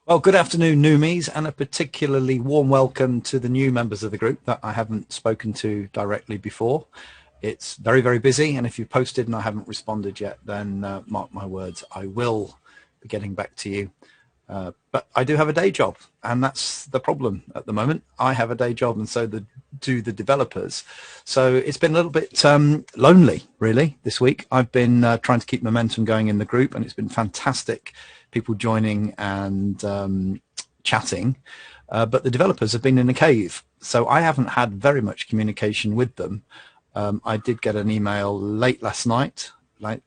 Well, good afternoon, Noomies, and a particularly warm welcome to the new members of the group that I haven't spoken to directly before. It's very, very busy, and if you've posted and I haven't responded yet, then mark my words, I will be getting back to you. But I do have a day job, and that's the problem at the moment. I have a day job, and so do the developers. So it's been a little bit lonely, really, this week. I've been trying to keep momentum going in the group, and it's been fantastic, people joining and chatting. But the developers have been in a cave, so I haven't had very much communication with them. I did get an email late last night,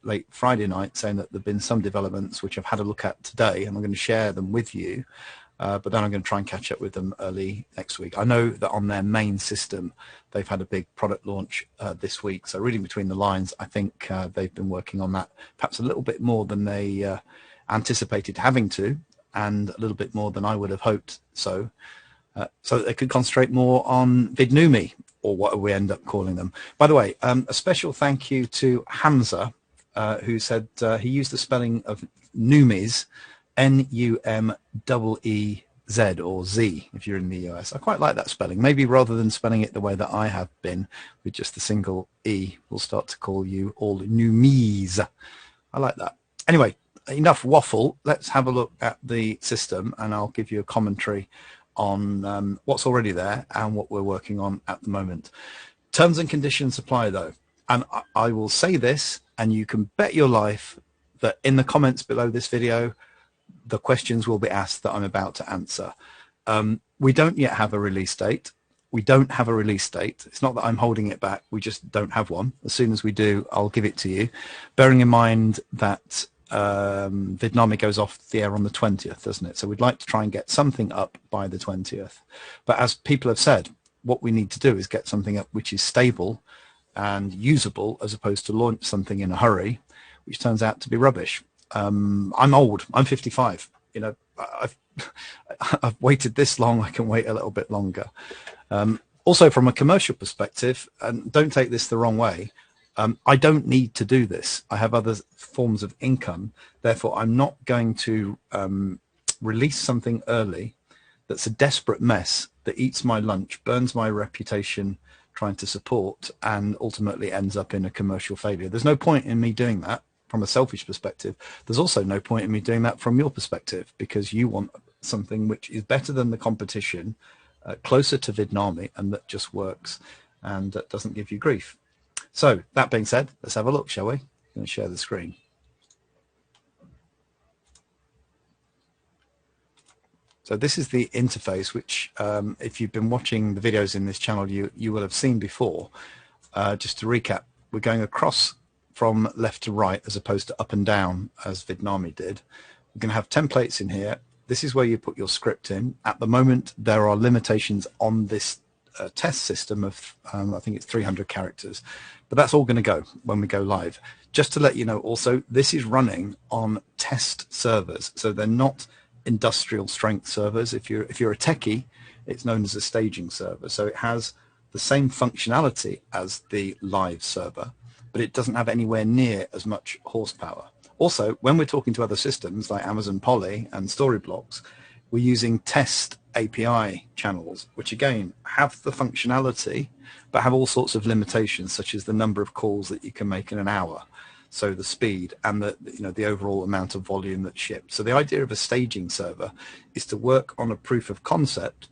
late Friday night, saying that there have been some developments which I've had a look at today, and I'm going to share them with you. But then I'm going to try and catch up with them early next week. I know that on their main system, they've had a big product launch this week. So reading between the lines, I think they've been working on that perhaps a little bit more than they anticipated having to, and a little bit more than I would have hoped so that they could concentrate more on VidNuMe, or what we end up calling them. By the way, a special thank you to Hamza, who said he used the spelling of Numies, N-U-M-E-E-Z, or Z, if you're in the US. I quite like that spelling. Maybe rather than spelling it the way that I have been, with just a single E, we'll start to call you all Numies. I like that. Anyway, enough waffle. Let's have a look at the system, and I'll give you a commentary on what's already there and what we're working on at the moment. Terms and conditions apply, though, and I will say this, and you can bet your life that in the comments below this video, the questions will be asked that I'm about to answer. We don't yet have a release date. We don't have a release date. It's not that I'm holding it back. We just don't have one. As soon as we do, I'll give it to you, bearing in mind that Vidnami goes off the air on the 20th, doesn't it? So we'd like to try and get something up by the 20th. But as people have said, what we need to do is get something up which is stable and usable, as opposed to launch something in a hurry, which turns out to be rubbish. I'm old. I'm 55. You know, I've waited this long. I can wait a little bit longer. Also, from a commercial perspective, and don't take this the wrong way, I don't need to do this. I have other forms of income. Therefore, I'm not going to release something early that's a desperate mess that eats my lunch, burns my reputation trying to support, and ultimately ends up in a commercial failure. There's no point in me doing that from a selfish perspective. There's also no point in me doing that from your perspective, because you want something which is better than the competition, closer to Vidnami, and that just works and doesn't give you grief. So that being said, let's have a look, shall we? I'm going to share the screen. So this is the interface, which if you've been watching the videos in this channel, you will have seen before. Just to recap, we're going across from left to right as opposed to up and down as Vidnami did. We're going to have templates in here. This is where you put your script in. At the moment, there are limitations on this test system of, I think it's 300 characters, but that's all going to go when we go live. Just to let you know also, this is running on test servers, so they're not industrial strength servers. If you're a techie, it's known as a staging server, so it has the same functionality as the live server, but it doesn't have anywhere near as much horsepower. Also, when we're talking to other systems like Amazon Poly and Storyblocks, we're using test API channels, which again have the functionality, but have all sorts of limitations, such as the number of calls that you can make in an hour, so the speed and the overall amount of volume that's shipped. So the idea of a staging server is to work on a proof of concept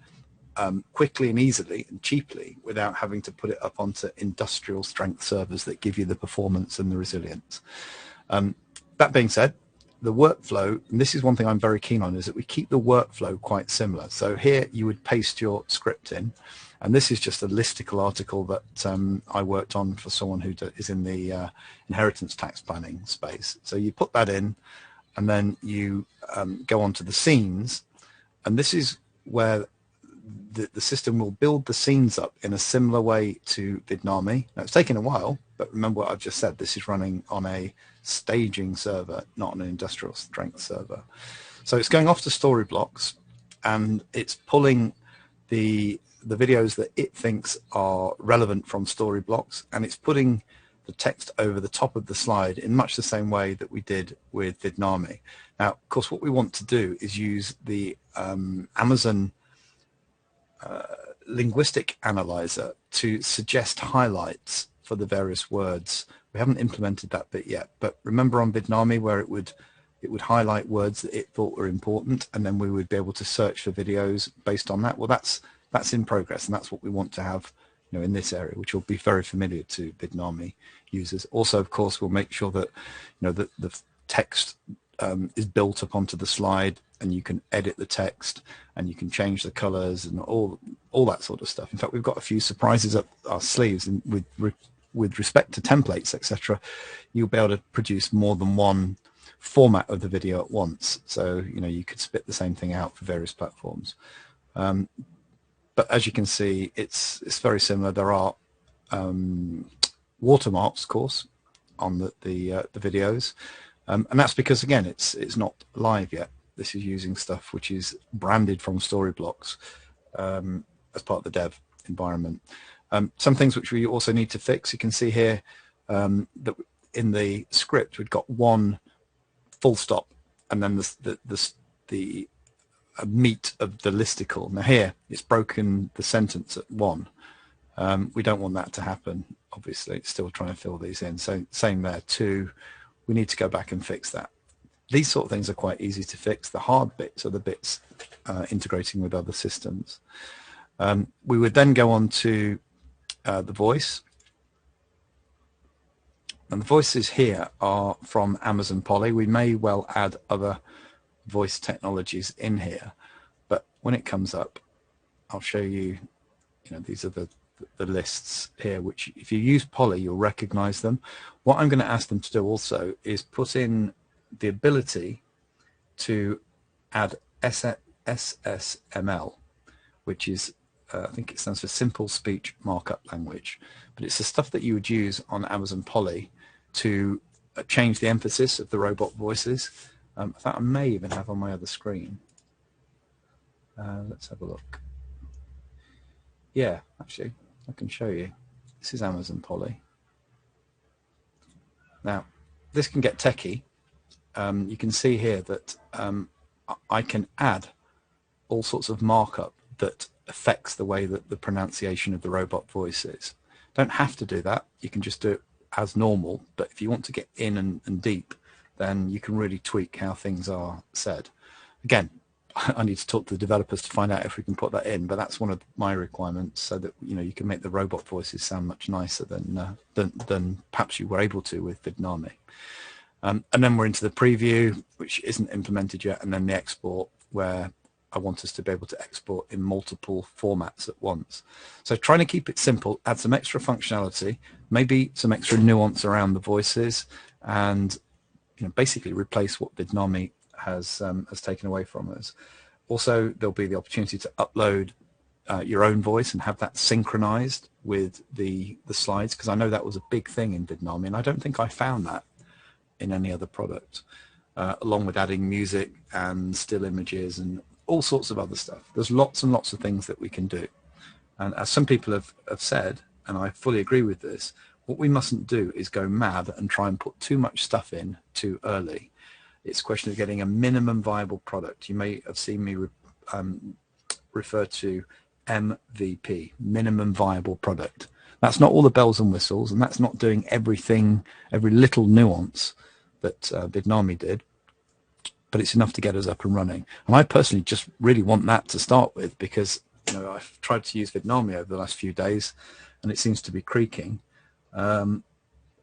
quickly and easily and cheaply, without having to put it up onto industrial strength servers that give you the performance and the resilience. That being said, the workflow, and this is one thing I'm very keen on, is that we keep the workflow quite similar. So here you would paste your script in, and this is just a listicle article that I worked on for someone who is in the inheritance tax planning space. So you put that in, and then you go on to the scenes, and this is where the system will build the scenes up in a similar way to Vidnami. Now, it's taken a while, but remember what I've just said. This is running on a staging server, not on an industrial strength server. So it's going off to Storyblocks, and it's pulling the videos that it thinks are relevant from Storyblocks, and it's putting the text over the top of the slide in much the same way that we did with Vidnami. Now, of course, what we want to do is use the Amazon linguistic analyzer to suggest highlights for the various words. We haven't implemented that bit yet, but remember on Vidnami where it would highlight words that it thought were important, and then we would be able to search for videos based on that. Well, that's in progress, and that's what we want to have, you know, in this area, which will be very familiar to Vidnami users. Also, of course, we'll make sure that, you know, that the text is built up onto the slide, and you can edit the text, and you can change the colors and all that sort of stuff. In fact, we've got a few surprises up our sleeves, and with respect to templates, etc. You'll be able to produce more than one format of the video at once. So, you know, you could spit the same thing out for various platforms. But as you can see, it's very similar. There are watermarks, of course, on the videos, and that's because, again, it's not live yet. This is using stuff which is branded from Storyblocks as part of the dev environment. Some things which we also need to fix. You can see here that in the script we've got one full stop and then the meat of the listicle. Now here it's broken the sentence at one. We don't want that to happen. Obviously, it's still trying to fill these in. So same there. Two, we need to go back and fix that. These sort of things are quite easy to fix. The hard bits are the bits integrating with other systems. We would then go on to the voice. And the voices here are from Amazon Polly. We may well add other voice technologies in here, but when it comes up, I'll show you, you know, these are the lists here, which if you use Polly, you'll recognize them. What I'm going to ask them to do also is put in the ability to add SSML, which is, I think it stands for Simple Speech Markup Language, but it's the stuff that you would use on Amazon Polly to change the emphasis of the robot voices. That I may even have on my other screen. Let's have a look. Yeah, actually, I can show you. This is Amazon Polly. Now, this can get techie. You can see here that I can add all sorts of markup that affects the way that the pronunciation of the robot voice is. Don't have to do that. You can just do it as normal, but if you want to get in and deep, then you can really tweak how things are said. Again, I need to talk to the developers to find out if we can put that in, but that's one of my requirements, so that, you know, you can make the robot voices sound much nicer than perhaps you were able to with Vidnami. And then we're into the preview, which isn't implemented yet, and then the export, where I want us to be able to export in multiple formats at once. So trying to keep it simple, add some extra functionality, maybe some extra nuance around the voices, and, you know, basically replace what Vidnami has taken away from us. Also, there'll be the opportunity to upload your own voice and have that synchronized with the slides, because I know that was a big thing in Vidnami, and I don't think I found that in any other product, along with adding music and still images and all sorts of other stuff. There's lots and lots of things that we can do. And as some people have said, and I fully agree with this, what we mustn't do is go mad and try and put too much stuff in too early. It's a question of getting a minimum viable product. You may have seen me refer to MVP, minimum viable product. That's not all the bells and whistles, and that's not doing everything, every little nuance that Vidnami did, but it's enough to get us up and running. And I personally just really want that to start with, because, you know, I've tried to use Vidnami over the last few days, and it seems to be creaking. And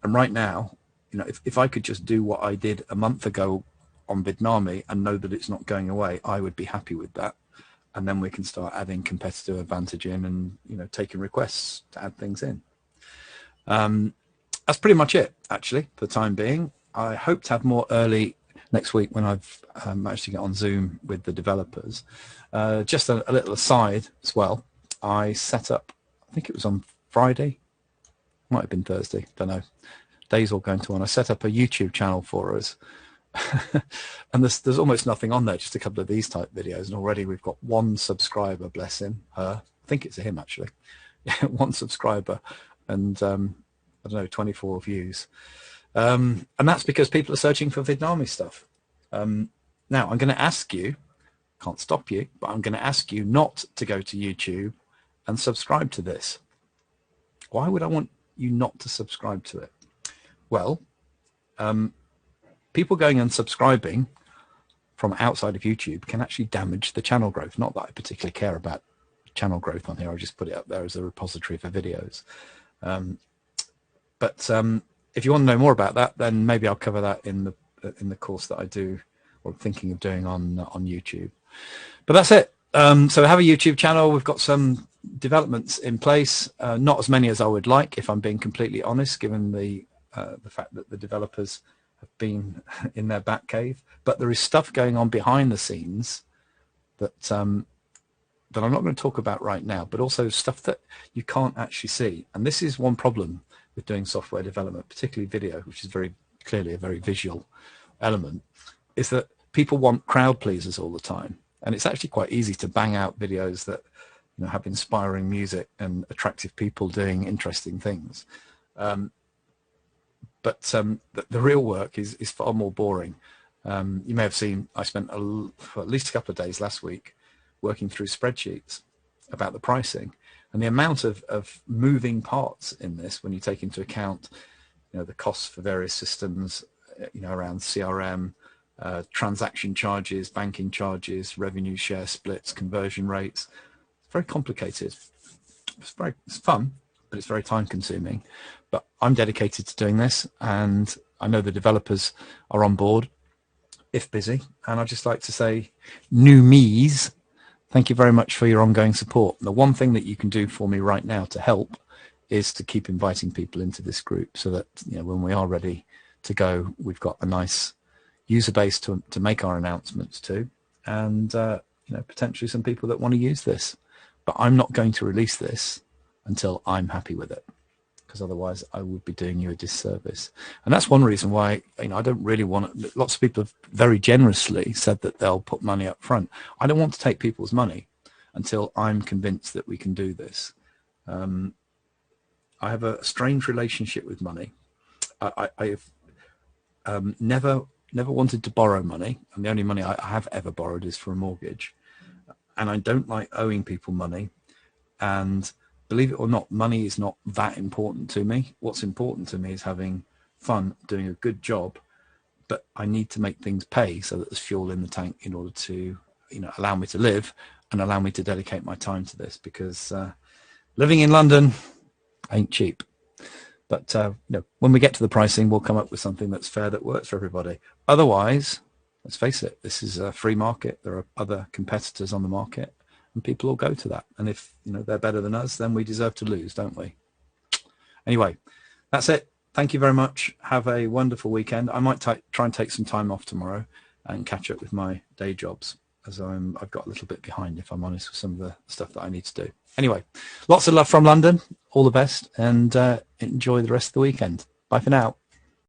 right now, you know, if I could just do what I did a month ago on Vidnami and know that it's not going away, I would be happy with that. And then we can start adding competitive advantage in, and, you know, taking requests to add things in. That's pretty much it, actually, for the time being. I hope to have more early next week when I've managed to get on Zoom with the developers. Just a little aside as well, I set up, I think it was on Friday, might have been Thursday, don't know, days all going to one. I set up a YouTube channel for us. And there's almost nothing on there, just a couple of these type videos, and already we've got one subscriber, bless him, her, I think it's a him actually, one subscriber, and I don't know, 24 views. And that's because people are searching for Vidnami stuff. Now, I'm going to ask you, can't stop you, but I'm going to ask you not to go to YouTube and subscribe to this. Why would I want you not to subscribe to it? Well, people going and subscribing from outside of YouTube can actually damage the channel growth. Not that I particularly care about channel growth on here. I just put it up there as a repository for videos. But if you want to know more about that, then maybe I'll cover that in the course that I do, or thinking of doing on YouTube. But that's it. So we have a YouTube channel. We've got some developments in place, not as many as I would like, if I'm being completely honest, given the fact that the developers have been in their back cave. But there is stuff going on behind the scenes that that I'm not going to talk about right now, but also stuff that you can't actually see. And this is one problem with doing software development, particularly video, which is very clearly a very visual element, is that people want crowd pleasers all the time. And it's actually quite easy to bang out videos that, you know, have inspiring music and attractive people doing interesting things. But the real work is far more boring. You may have seen I spent at least a couple of days last week working through spreadsheets about the pricing, and the amount of moving parts in this, when you take into account, you know, the costs for various systems, you know, around CRM, transaction charges, banking charges, revenue share splits, conversion rates. It's very complicated. It's fun, but it's very time consuming. But I'm dedicated to doing this, and I know the developers are on board, if busy. And I'd just like to say, VidNuMe, thank you very much for your ongoing support. The one thing that you can do for me right now to help is to keep inviting people into this group, so that, you know, when we are ready to go, we've got a nice user base to make our announcements to, and you know, potentially some people that want to use this. But I'm not going to release this until I'm happy with it, because otherwise I would be doing you a disservice. And that's one reason why, you know, I don't really want. Lots of people have very generously said that they'll put money up front. I don't want to take people's money until I'm convinced that we can do this. I have a strange relationship with money. I've never wanted to borrow money, and the only money I have ever borrowed is for a mortgage. And I don't like owing people money. And believe it or not, money is not that important to me. What's important to me is having fun, doing a good job. But I need to make things pay so that there's fuel in the tank in order to, you know, allow me to live and allow me to dedicate my time to this, because living in London ain't cheap. But you know, when we get to the pricing, we'll come up with something that's fair, that works for everybody. Otherwise, let's face it, this is a free market. There are other competitors on the market, and people will go to that. And if, you know, they're better than us, then we deserve to lose, don't we? Anyway, that's it. Thank you very much. Have a wonderful weekend. I might try and take some time off tomorrow and catch up with my day jobs, as I've got a little bit behind, if I'm honest, with some of the stuff that I need to do. Anyway, lots of love from London. All the best, and enjoy the rest of the weekend. Bye for now.